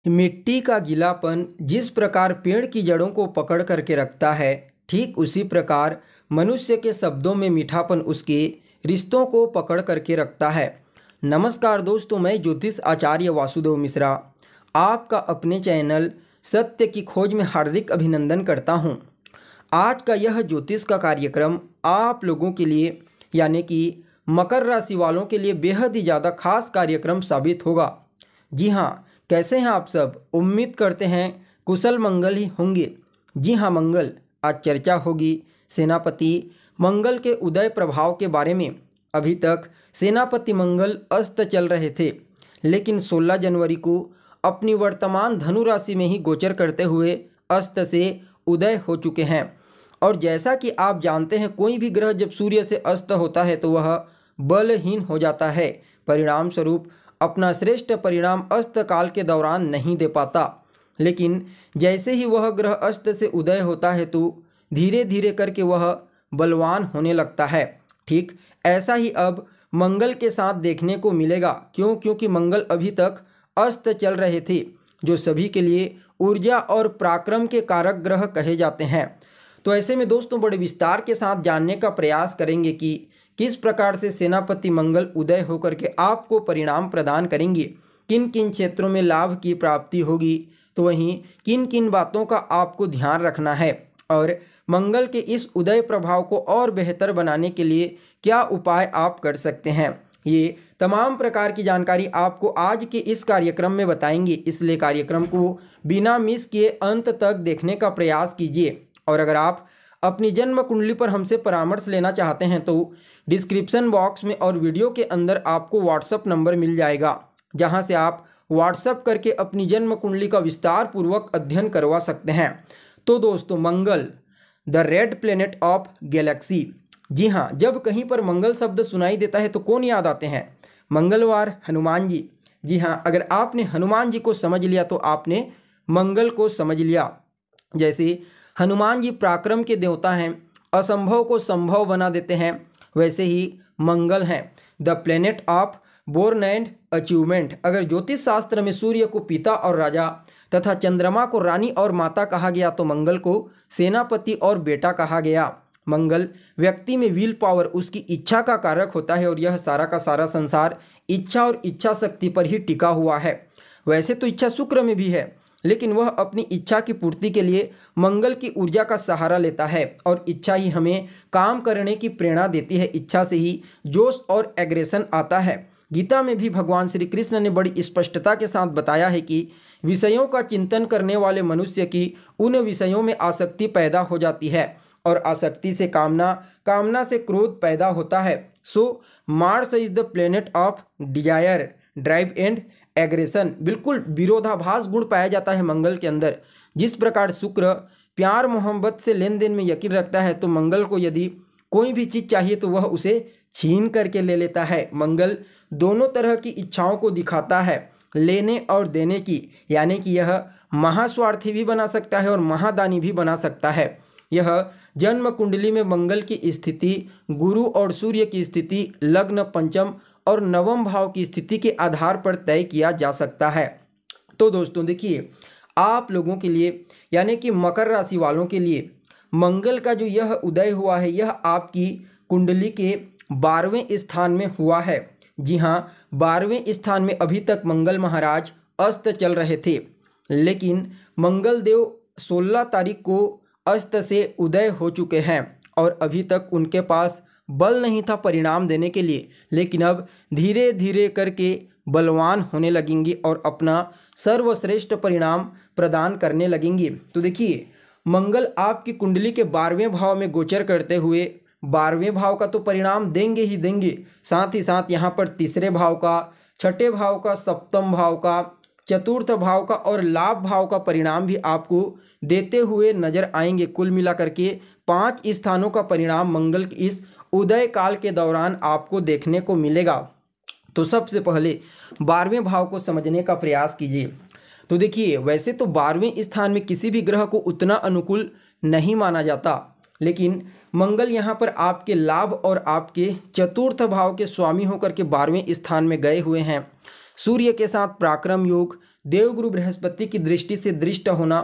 मिट्टी का गीलापन जिस प्रकार पेड़ की जड़ों को पकड़ करके रखता है, ठीक उसी प्रकार मनुष्य के शब्दों में मीठापन उसके रिश्तों को पकड़ करके रखता है। नमस्कार दोस्तों, मैं ज्योतिष आचार्य वासुदेव मिश्रा आपका अपने चैनल सत्य की खोज में हार्दिक अभिनंदन करता हूं। आज का यह ज्योतिष का कार्यक्रम आप लोगों के लिए यानी कि मकर राशि वालों के लिए बेहद ही ज़्यादा खास कार्यक्रम साबित होगा। जी हाँ, कैसे हैं आप सब? उम्मीद करते हैं कुशल मंगल ही होंगे। जी हाँ, मंगल आज चर्चा होगी सेनापति मंगल के उदय प्रभाव के बारे में। अभी तक सेनापति मंगल अस्त चल रहे थे, लेकिन 16 जनवरी को अपनी वर्तमान धनु राशि में ही गोचर करते हुए अस्त से उदय हो चुके हैं। और जैसा कि आप जानते हैं, कोई भी ग्रह जब सूर्य से अस्त होता है तो वह बलहीन हो जाता है, परिणाम स्वरूप अपना श्रेष्ठ परिणाम अस्त काल के दौरान नहीं दे पाता। लेकिन जैसे ही वह ग्रह अस्त से उदय होता है तो धीरे धीरे करके वह बलवान होने लगता है। ठीक ऐसा ही अब मंगल के साथ देखने को मिलेगा। क्योंकि मंगल अभी तक अस्त चल रहे थे, जो सभी के लिए ऊर्जा और पराक्रम के कारक ग्रह कहे जाते हैं। तो ऐसे में दोस्तों बड़े विस्तार के साथ जानने का प्रयास करेंगे कि किस प्रकार से सेनापति मंगल उदय होकर के आपको परिणाम प्रदान करेंगे, किन किन क्षेत्रों में लाभ की प्राप्ति होगी, तो वहीं किन किन बातों का आपको ध्यान रखना है, और मंगल के इस उदय प्रभाव को और बेहतर बनाने के लिए क्या उपाय आप कर सकते हैं। ये तमाम प्रकार की जानकारी आपको आज के इस कार्यक्रम में बताएंगे, इसलिए कार्यक्रम को बिना मिस किए अंत तक देखने का प्रयास कीजिए। और अगर आप अपनी जन्म कुंडली पर हमसे परामर्श लेना चाहते हैं तो डिस्क्रिप्शन बॉक्स में और वीडियो के अंदर आपको व्हाट्सएप नंबर मिल जाएगा, जहां से आप व्हाट्सएप करके अपनी जन्म कुंडली का विस्तार पूर्वक अध्ययन करवा सकते हैं। तो दोस्तों, Mangal the red planet of galaxy. जी हाँ, जब कहीं पर मंगल शब्द सुनाई देता है तो कौन याद आते हैं? मंगलवार, हनुमान जी। जी हाँ, अगर आपने हनुमान जी को समझ लिया तो आपने मंगल को समझ लिया। जैसे हनुमान जी पराक्रम के देवता हैं, असंभव को संभव बना देते हैं, वैसे ही मंगल हैं the planet of born and achievement. अगर ज्योतिष शास्त्र में सूर्य को पिता और राजा तथा चंद्रमा को रानी और माता कहा गया तो मंगल को सेनापति और बेटा कहा गया। मंगल व्यक्ति में विल पावर, उसकी इच्छा का कारक होता है, और यह सारा का सारा संसार इच्छा और इच्छा शक्ति पर ही टिका हुआ है। वैसे तो इच्छा शुक्र में भी है, लेकिन वह अपनी इच्छा की पूर्ति के लिए मंगल की ऊर्जा का सहारा लेता है, और इच्छा ही हमें काम करने की प्रेरणा देती है। इच्छा से ही जोश और एग्रेशन आता है। गीता में भी भगवान श्री कृष्ण ने बड़ी स्पष्टता के साथ बताया है कि विषयों का चिंतन करने वाले मनुष्य की उन विषयों में आसक्ति पैदा हो जाती है, और आसक्ति से कामना, कामना से क्रोध पैदा होता है। So Mars is the planet of desire, drive and aggression. बिल्कुल विरोधाभास गुण पाया जाता है मंगल के अंदर। जिस प्रकार शुक्र प्यार मोहब्बत से लेन देन में यकीन रखता है, तो मंगल को यदि कोई भी चीज़ चाहिए तो वह उसे छीन करके ले लेता है। मंगल दोनों तरह की इच्छाओं को दिखाता है, लेने और देने की, यानी कि यह महास्वार्थी भी बना सकता है और महादानी भी बना सकता है। यह जन्म कुंडली में मंगल की स्थिति, गुरु और सूर्य की स्थिति, लग्न, पंचम और नवम भाव की स्थिति के आधार पर तय किया जा सकता है। तो दोस्तों देखिए, आप लोगों के लिए यानी कि मकर राशि वालों के लिए मंगल का जो यह उदय हुआ है, यह आपकी कुंडली के 12वें स्थान में हुआ है। जी हाँ, 12वें स्थान में अभी तक मंगल महाराज अस्त चल रहे थे, लेकिन मंगल देव 16 तारीख को अस्त से उदय हो चुके हैं, और अभी तक उनके पास बल नहीं था परिणाम देने के लिए, लेकिन अब धीरे धीरे करके बलवान होने लगेंगे और अपना सर्वश्रेष्ठ परिणाम प्रदान करने लगेंगे। तो देखिए, मंगल आपकी कुंडली के 12वें भाव में गोचर करते हुए 12वें भाव का तो परिणाम देंगे ही देंगे, साथ ही साथ यहाँ पर तीसरे भाव का, छठे भाव का, सप्तम भाव का, चतुर्थ भाव का और लाभ भाव का परिणाम भी आपको देते हुए नजर आएंगे। कुल मिलाकर के 5 स्थानों का परिणाम मंगल के इस उदय काल के दौरान आपको देखने को मिलेगा। तो सबसे पहले 12वें भाव को समझने का प्रयास कीजिए। तो देखिए, वैसे तो 12वें स्थान में किसी भी ग्रह को उतना अनुकूल नहीं माना जाता, लेकिन मंगल यहाँ पर आपके लाभ और आपके चतुर्थ भाव के स्वामी होकर के 12वें स्थान में गए हुए हैं। सूर्य के साथ पराक्रम योग, देवगुरु बृहस्पति की दृष्टि से दृष्ट होना,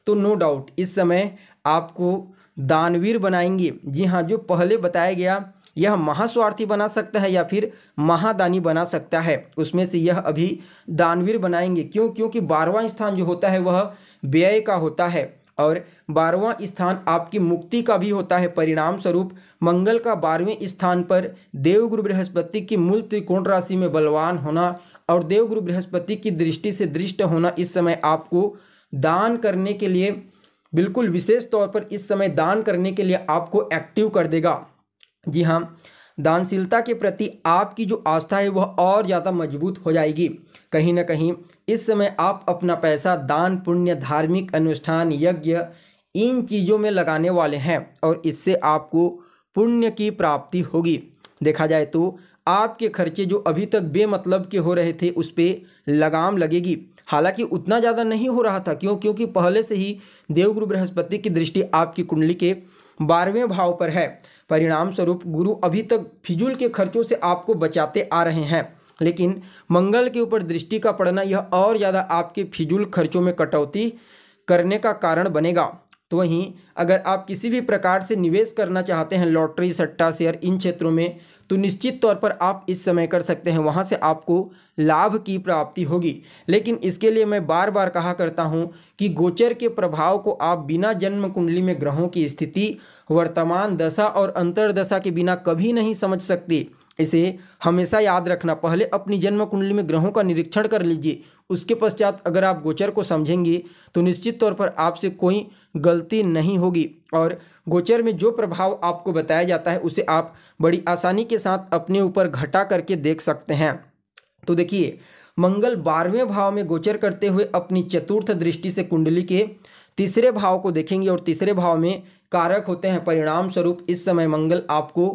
तो नो डाउट इस समय आपको दानवीर बनाएंगे। जी हाँ, जो पहले बताया गया यह महास्वार्थी बना सकता है या फिर महादानी बना सकता है, उसमें से यह अभी दानवीर बनाएंगे। क्यों? क्योंकि 12वां स्थान जो होता है वह व्यय का होता है और 12वां स्थान आपकी मुक्ति का भी होता है। परिणाम स्वरूप मंगल का 12वें स्थान पर देवगुरु बृहस्पति की मूल त्रिकोण राशि में बलवान होना और देवगुरु बृहस्पति की दृष्टि से दृष्ट होना इस समय आपको दान करने के लिए, बिल्कुल विशेष तौर पर इस समय दान करने के लिए आपको एक्टिव कर देगा। जी हाँ, दानशीलता के प्रति आपकी जो आस्था है वह और ज़्यादा मजबूत हो जाएगी। कहीं ना कहीं इस समय आप अपना पैसा दान, पुण्य, धार्मिक अनुष्ठान, यज्ञ, इन चीज़ों में लगाने वाले हैं और इससे आपको पुण्य की प्राप्ति होगी। देखा जाए तो आपके खर्चे जो अभी तक बेमतलब के हो रहे थे उस पर लगाम लगेगी। हालांकि उतना ज़्यादा नहीं हो रहा था, क्योंकि पहले से ही देवगुरु बृहस्पति की दृष्टि आपकी कुंडली के 12वें भाव पर है। परिणाम स्वरूप गुरु अभी तक फिजूल के खर्चों से आपको बचाते आ रहे हैं, लेकिन मंगल के ऊपर दृष्टि का पड़ना यह और ज़्यादा आपके फिजूल खर्चों में कटौती करने का कारण बनेगा। तो वहीं अगर आप किसी भी प्रकार से निवेश करना चाहते हैं, लॉटरी, सट्टा, शेयर, इन क्षेत्रों में, तो निश्चित तौर पर आप इस समय कर सकते हैं। वहाँ से आपको लाभ की प्राप्ति होगी। लेकिन इसके लिए मैं बार बार कहा करता हूँ कि गोचर के प्रभाव को आप बिना जन्म कुंडली में ग्रहों की स्थिति, वर्तमान दशा और अंतर्दशा के बिना कभी नहीं समझ सकते। इसे हमेशा याद रखना। पहले अपनी जन्म कुंडली में ग्रहों का निरीक्षण कर लीजिए, उसके पश्चात अगर आप गोचर को समझेंगे तो निश्चित तौर पर आपसे कोई गलती नहीं होगी और गोचर में जो प्रभाव आपको बताया जाता है उसे आप बड़ी आसानी के साथ अपने ऊपर घटा करके देख सकते हैं। तो देखिए, मंगल 12वें भाव में गोचर करते हुए अपनी चतुर्थ दृष्टि से कुंडली के तीसरे भाव को देखेंगे और तीसरे भाव में कारक होते हैं। परिणाम स्वरूप इस समय मंगल आपको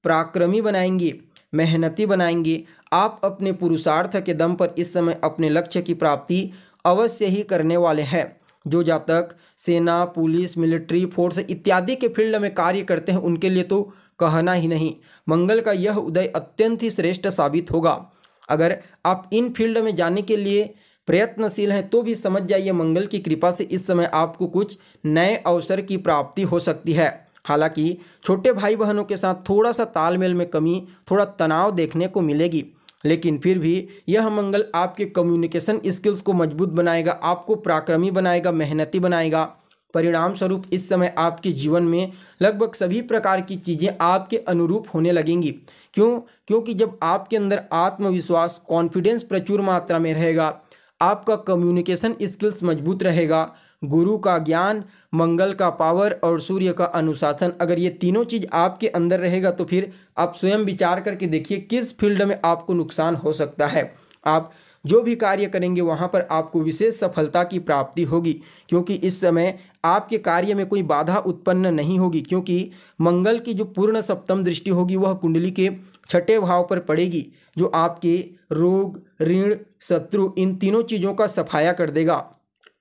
पराक्रमी बनाएंगे, मेहनती बनाएंगे। आप अपने पुरुषार्थ के दम पर इस समय अपने लक्ष्य की प्राप्ति अवश्य ही करने वाले हैं। जो जातक सेना, पुलिस, मिलिट्री फोर्स इत्यादि के फील्ड में कार्य करते हैं उनके लिए तो कहना ही नहीं, मंगल का यह उदय अत्यंत ही श्रेष्ठ साबित होगा। अगर आप इन फील्ड में जाने के लिए प्रयत्नशील हैं तो भी समझ जाइए मंगल की कृपा से इस समय आपको कुछ नए अवसर की प्राप्ति हो सकती है। हालांकि छोटे भाई बहनों के साथ थोड़ा सा तालमेल में कमी, थोड़ा तनाव देखने को मिलेगी, लेकिन फिर भी यह मंगल आपके कम्युनिकेशन स्किल्स को मजबूत बनाएगा, आपको पराक्रमी बनाएगा, मेहनती बनाएगा। परिणाम स्वरूप इस समय आपके जीवन में लगभग सभी प्रकार की चीज़ें आपके अनुरूप होने लगेंगी। क्यों? क्योंकि जब आपके अंदर आत्मविश्वास, कॉन्फिडेंस प्रचुर मात्रा में रहेगा, आपका कम्युनिकेशन स्किल्स मजबूत रहेगा, गुरु का ज्ञान, मंगल का पावर और सूर्य का अनुशासन, अगर ये तीनों चीज़ आपके अंदर रहेगा तो फिर आप स्वयं विचार करके देखिए किस फील्ड में आपको नुकसान हो सकता है। आप जो भी कार्य करेंगे वहाँ पर आपको विशेष सफलता की प्राप्ति होगी, क्योंकि इस समय आपके कार्य में कोई बाधा उत्पन्न नहीं होगी, क्योंकि मंगल की जो पूर्ण सप्तम दृष्टि होगी वह कुंडली के 6ठे भाव पर पड़ेगी, जो आपके रोग, ऋण, शत्रु, इन तीनों चीज़ों का सफाया कर देगा।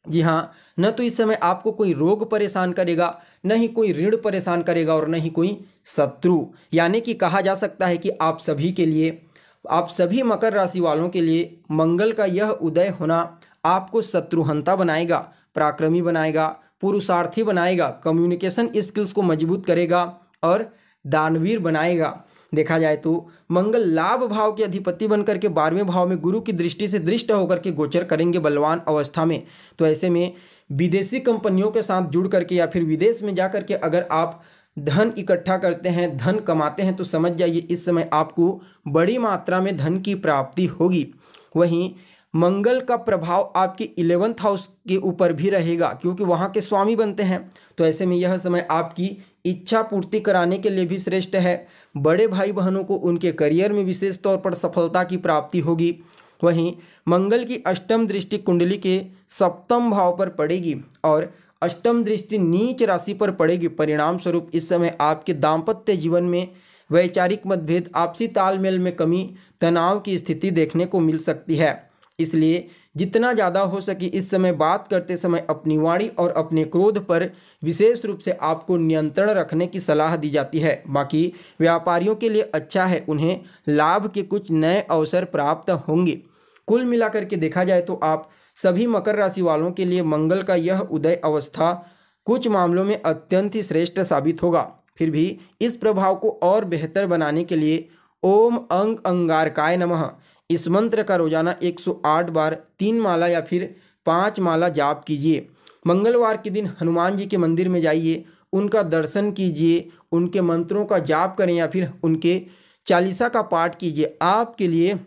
जी हाँ, न तो इस समय आपको कोई रोग परेशान करेगा, न ही कोई ऋण परेशान करेगा और न ही कोई शत्रु। यानी कि कहा जा सकता है कि आप सभी के लिए, आप सभी मकर राशि वालों के लिए मंगल का यह उदय होना आपको शत्रुहंता बनाएगा, पराक्रमी बनाएगा, पुरुषार्थी बनाएगा, कम्युनिकेशन स्किल्स को मजबूत करेगा और दानवीर बनाएगा। देखा जाए तो मंगल लाभ भाव के अधिपति बनकर के 12वें भाव में गुरु की दृष्टि से दृष्ट होकर के गोचर करेंगे बलवान अवस्था में। तो ऐसे में विदेशी कंपनियों के साथ जुड़ करके या फिर विदेश में जा करके अगर आप धन इकट्ठा करते हैं, धन कमाते हैं, तो समझ जाइए इस समय आपको बड़ी मात्रा में धन की प्राप्ति होगी। वहीं मंगल का प्रभाव आपके 11th हाउस के ऊपर भी रहेगा, क्योंकि वहाँ के स्वामी बनते हैं। तो ऐसे में यह समय आपकी इच्छा पूर्ति कराने के लिए भी श्रेष्ठ है। बड़े भाई बहनों को उनके करियर में विशेष तौर पर सफलता की प्राप्ति होगी। वहीं मंगल की अष्टम दृष्टि कुंडली के सप्तम भाव पर पड़ेगी और अष्टम दृष्टि नीच राशि पर पड़ेगी। परिणाम स्वरूप इस समय आपके दाम्पत्य जीवन में वैचारिक मतभेद, आपसी तालमेल में कमी, तनाव की स्थिति देखने को मिल सकती है। इसलिए जितना ज़्यादा हो सके इस समय बात करते समय अपनी वाणी और अपने क्रोध पर विशेष रूप से आपको नियंत्रण रखने की सलाह दी जाती है। बाकी व्यापारियों के लिए अच्छा है, उन्हें लाभ के कुछ नए अवसर प्राप्त होंगे। कुल मिलाकर के देखा जाए तो आप सभी मकर राशि वालों के लिए मंगल का यह उदय अवस्था कुछ मामलों में अत्यंत ही श्रेष्ठ साबित होगा। फिर भी इस प्रभाव को और बेहतर बनाने के लिए ओम अंग अंगारकाय नमः इस मंत्र का रोजाना 108 बार 3 माला या फिर 5 माला जाप कीजिए। मंगलवार के दिन हनुमान जी के मंदिर में जाइए, उनका दर्शन कीजिए, उनके मंत्रों का जाप करें या फिर उनके चालीसा का पाठ कीजिए। आपके लिए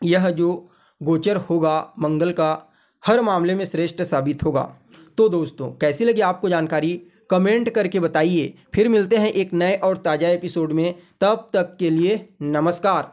यह जो गोचर होगा मंगल का हर मामले में श्रेष्ठ साबित होगा। तो दोस्तों, कैसी लगी आपको जानकारी कमेंट करके बताइए। फिर मिलते हैं एक नए और ताज़ा एपिसोड में, तब तक के लिए नमस्कार।